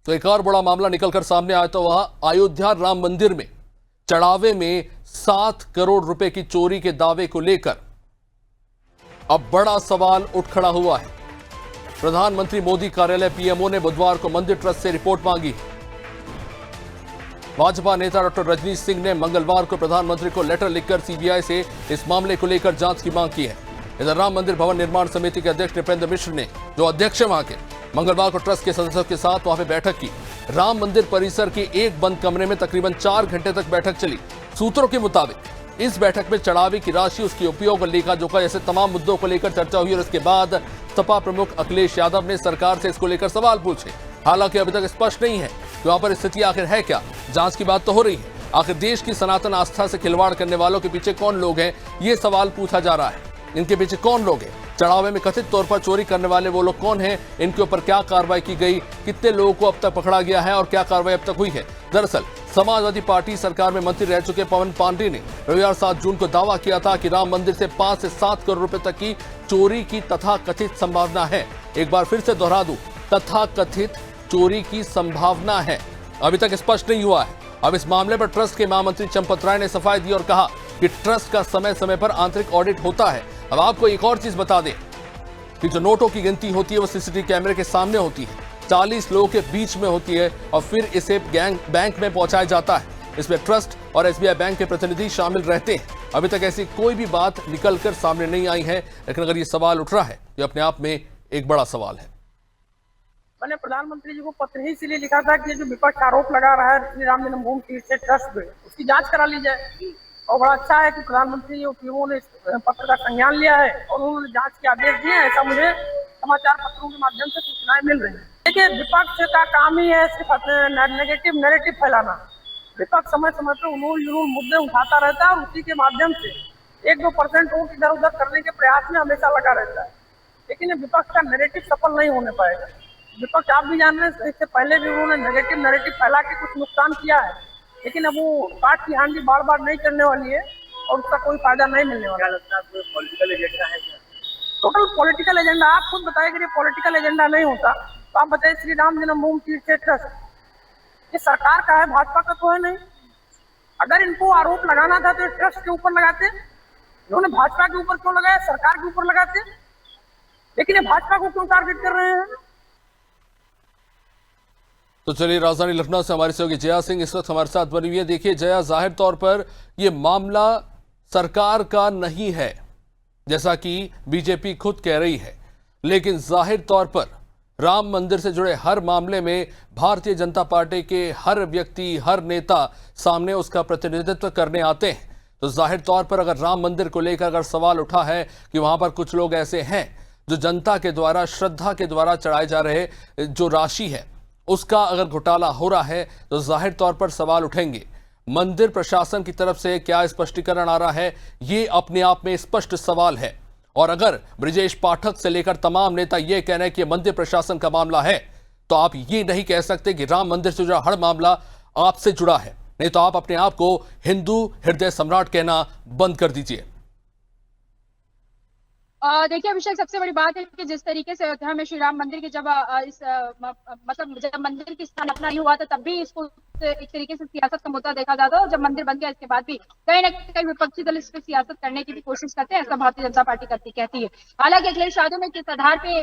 तो एक और बड़ा मामला निकलकर सामने आया तो वह अयोध्या राम मंदिर में चढ़ावे में 7 करोड़ रुपए की चोरी के दावे को लेकर अब बड़ा सवाल उठ खड़ा हुआ है। प्रधानमंत्री मोदी कार्यालय पीएमओ ने बुधवार को मंदिर ट्रस्ट से रिपोर्ट मांगी। भाजपा नेता डॉक्टर रजनीश सिंह ने मंगलवार को प्रधानमंत्री को लेटर लिखकर सीबीआई से इस मामले को लेकर जांच की मांग की है। इधर राम मंदिर भवन निर्माण समिति के अध्यक्ष नृपेंद्र मिश्र ने, जो अध्यक्ष है वहां के, मंगलवार को ट्रस्ट के सदस्यों के साथ वहां पे बैठक की। राम मंदिर परिसर के एक बंद कमरे में तकरीबन 4 घंटे तक बैठक चली। सूत्रों के मुताबिक इस बैठक में चढ़ावे की राशि, उसकी उपयोग और लेखा जोखा जैसे तमाम मुद्दों को लेकर चर्चा हुई और इसके बाद सपा प्रमुख अखिलेश यादव ने सरकार से इसको लेकर सवाल पूछे। हालांकि अभी तक स्पष्ट नहीं है कि वहां पर स्थिति आखिर है क्या। जांच की बात तो हो रही है, आखिर देश की सनातन आस्था से खिलवाड़ करने वालों के पीछे कौन लोग हैं, ये सवाल पूछा जा रहा है। इनके पीछे कौन लोग हैं, चढ़ावे में कथित तौर पर चोरी करने वाले वो लोग कौन हैं, इनके ऊपर क्या कार्रवाई की गई, कितने लोगों को अब तक पकड़ा गया है और क्या कार्रवाई अब तक हुई है। दरअसल समाजवादी पार्टी सरकार में मंत्री रह चुके पवन पांडे ने रविवार 7 जून को दावा किया था कि राम मंदिर से 5 से 7 करोड़ रुपए तक की चोरी की तथाकथित संभावना है। एक बार फिर से दोहरा दूं, तथाकथित चोरी की संभावना है। अभी तक स्पष्ट नहीं हुआ है। अब इस मामले पर ट्रस्ट के महामंत्री चंपत राय ने सफाई दी और कहा कि ट्रस्ट का समय समय पर आंतरिक ऑडिट होता है। अब आपको एक और चीज बता दें कि जो नोटों की गिनती होती है वो सीसीटीवी कैमरे के सामने होती है, 40 लोगों के बीच में होती है और फिर इसे बैंक में पहुंचाया जाता है। इसमें ट्रस्ट और एसबीआई बैंक के प्रतिनिधि शामिल रहते हैं। अभी तक ऐसी कोई भी बात निकलकर सामने नहीं आई है, लेकिन अगर ये सवाल उठ रहा है, ये अपने आप में एक बड़ा सवाल है। मैंने प्रधानमंत्री जी को पत्र ही इसलिए लिखा था कि ये जो विपक्ष आरोप लगा रहा है श्री राम जन्मभूमि तीर्थ ट्रस्ट पे, उसकी जांच करा ली जाए। और बड़ा अच्छा है कि प्रधानमंत्री और पीएमओ ने इस पत्र का संज्ञान लिया है और उन्होंने जांच के आदेश दिए हैं। ऐसा मुझे समाचार पत्रों के माध्यम से सूचनाएं मिल रही है। देखिए, विपक्ष का काम ही है सिर्फ नेगेटिव नैरेटिव फैलाना। विपक्ष समय समय पर उन्होंने मुद्दे उठाता रहता है और उसी के माध्यम से 1-2% वोट इधर उधर करने के प्रयास में हमेशा लगा रहता है, लेकिन विपक्ष का नैरेटिव सफल नहीं होने पाएगा। विपक्ष आप भी जान रहे हैं, इससे पहले भी उन्होंने नेगेटिव नैरेटिव फैला के कुछ नुकसान किया है, लेकिन अब वो काट की हांडी बार बार नहीं करने वाली है और उसका कोई फायदा नहीं मिलने वाला। लगता है पॉलिटिकल एजेंडा है क्या? Total political agenda. आप खुद बताइए कि ये पॉलिटिकल एजेंडा नहीं होता तो आप बताइए श्री राम जन्मभूमि तीर्थ ट्रस्ट ये सरकार का है, भाजपा का तो है नहीं। अगर इनको आरोप लगाना था तो ट्रस्ट के ऊपर लगाते, इन्होंने भाजपा के ऊपर क्यों लगाया, सरकार के ऊपर लगाते, लेकिन ये भाजपा को क्यों टारगेट कर रहे हैं। तो चलिए, राजधानी लखनऊ से हमारे सहयोगी जया सिंह इस वक्त हमारे साथ बनी हुई है। देखिए जया, जाहिर तौर पर यह मामला सरकार का नहीं है जैसा कि बीजेपी खुद कह रही है, लेकिन जाहिर तौर पर राम मंदिर से जुड़े हर मामले में भारतीय जनता पार्टी के हर व्यक्ति, हर नेता सामने उसका प्रतिनिधित्व करने आते हैं। तो जाहिर तौर पर अगर राम मंदिर को लेकर अगर सवाल उठा है कि वहां पर कुछ लोग ऐसे हैं जो जनता के द्वारा, श्रद्धा के द्वारा चढ़ाए जा रहे जो राशि है उसका अगर घोटाला हो रहा है, तो जाहिर तौर पर सवाल उठेंगे। मंदिर प्रशासन की तरफ से क्या स्पष्टीकरण आ रहा है, ये अपने आप में स्पष्ट सवाल है। और अगर ब्रिजेश पाठक से लेकर तमाम नेता ये कह रहे हैं कि मंदिर प्रशासन का मामला है, तो आप ये नहीं कह सकते कि राम मंदिर से जुड़ा हर मामला आपसे जुड़ा है। नहीं तो आप अपने आप को हिंदू हृदय सम्राट कहना बंद कर दीजिए। देखिए अभिषेक, सबसे बड़ी बात है कि जिस तरीके से अयोध्या में श्री राम मंदिर की जब जब मंदिर की स्थापना नहीं हुआ था तब भी इसको एक तरीके से सियासत का मुद्दा देखा जाता है, और जब मंदिर बन गया इसके बाद भी कहीं ना कहीं विपक्षी दल इस पर सियासत करने की भी कोशिश करते हैं, ऐसा भारतीय जनता पार्टी कहती है। हालांकि अखिलेश यादव ने किस आधार पे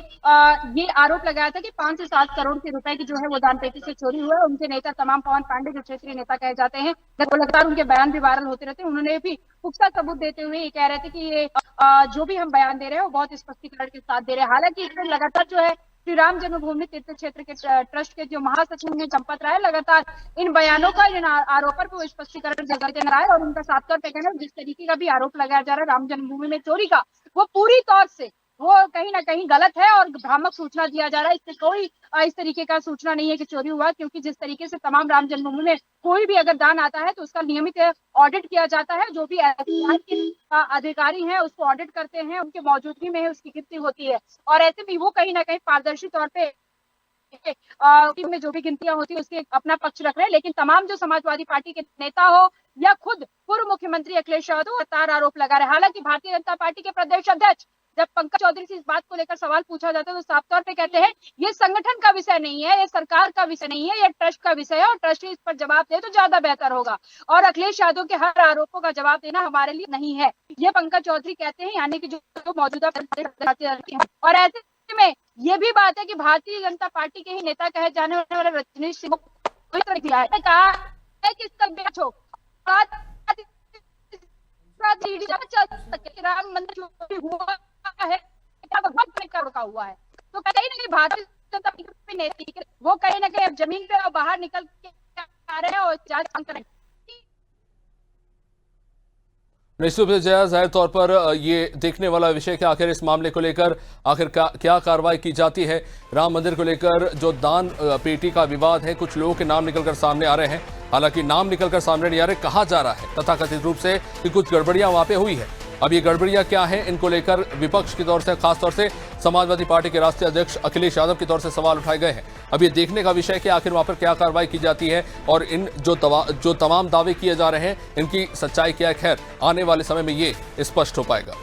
ये आरोप लगाया था कि 5 से 7 करोड़ के रुपए की जो है वो दान पेटी से चोरी हुआ है। उनके नेता तमाम पवन पांडे जो क्षेत्रीय नेता कहे जाते हैं, लगातार उनके बयान भी वायरल होते रहते हैं। उन्होंने भी पुख्ता सबूत देते हुए ये कह रहे थे कि ये जो भी हम बयान दे रहे हैं वो बहुत स्पष्टीकरण के साथ दे रहे हैं। हालांकि इसमें लगातार जो है श्री राम जन्मभूमि तीर्थ क्षेत्र के ट्रस्ट के जो महासचिव हैं चंपत राय, लगातार इन बयानों का, इन आरोपों पर वो स्पष्टीकरण देते नजर आए। और उनका साफ तौर पर कहना है जिस तरीके का भी आरोप लगाया जा रहा है राम जन्मभूमि में चोरी का, वो पूरी तौर से वो कहीं ना कहीं गलत है और भ्रामक सूचना दिया जा रहा है। इससे कोई इस तरीके का सूचना नहीं है कि चोरी हुआ, क्योंकि जिस तरीके से तमाम राम जन्मभूमि में कोई भी अगर दान आता है तो उसका नियमित ऑडिट किया जाता है। जो भी अधिकारी हैं उसको ऑडिट करते हैं, उनके मौजूदगी में उसकी गिनती होती है, और ऐसे में वो कहीं ना कहीं पारदर्शी तौर पे में जो भी गिनतियां होती है उसके अपना पक्ष रख रहे हैं। लेकिन तमाम जो समाजवादी पार्टी के नेता हो या खुद पूर्व मुख्यमंत्री अखिलेश यादव लगातार आरोप लगा रहे हैं। हालांकि भारतीय जनता पार्टी के प्रदेश अध्यक्ष जब पंकज चौधरी से इस बात को लेकर सवाल पूछा जाता है तो साफ तौर पे कहते हैं ये संगठन का विषय नहीं है, ये सरकार का विषय नहीं है, ये ट्रस्ट का विषय है और ट्रस्ट इस पर जवाब दे तो ज्यादा बेहतर होगा। और अखिलेश यादव के हर आरोपों का जवाब देना हमारे लिए नहीं है, ये पंकज चौधरी कहते हैं, यानी कि जो मौजूदा और ऐसे में ये भी बात है कि भारतीय जनता पार्टी के ही नेता कहे जाने वाले रजनीश सिंह को दिया है, कहा है कि इसका बेच हो राम मंदिर जो भी हुआ है रुका हुआ है, तो कहीं ना कहीं भारतीय जनता पार्टी नेता वो कहीं ना कहीं अब जमीन पे और बाहर निकल के आ रहे हैं और जांच कर रहे हैं। निश्चित रूप से जया, जाहिर तौर पर ये देखने वाला विषय कि आखिर इस मामले को लेकर आखिर क्या कार्रवाई की जाती है। राम मंदिर को लेकर जो दान पेटी का विवाद है, कुछ लोगों के नाम निकलकर सामने आ रहे हैं, हालांकि नाम निकलकर सामने नहीं आ रहे, कहा जा रहा है तथाकथित रूप से कि कुछ गड़बड़ियां वहां पे हुई है। अब ये गड़बड़ियां क्या है, इनको लेकर विपक्ष की तौर से, खासतौर से समाजवादी पार्टी के राष्ट्रीय अध्यक्ष अखिलेश यादव की तौर से सवाल उठाए गए हैं। अब ये देखने का विषय है कि आखिर वहां पर क्या कार्रवाई की जाती है और इन जो तमाम दावे किए जा रहे हैं, इनकी सच्चाई क्या है। खैर, आने वाले समय में ये स्पष्ट हो पाएगा।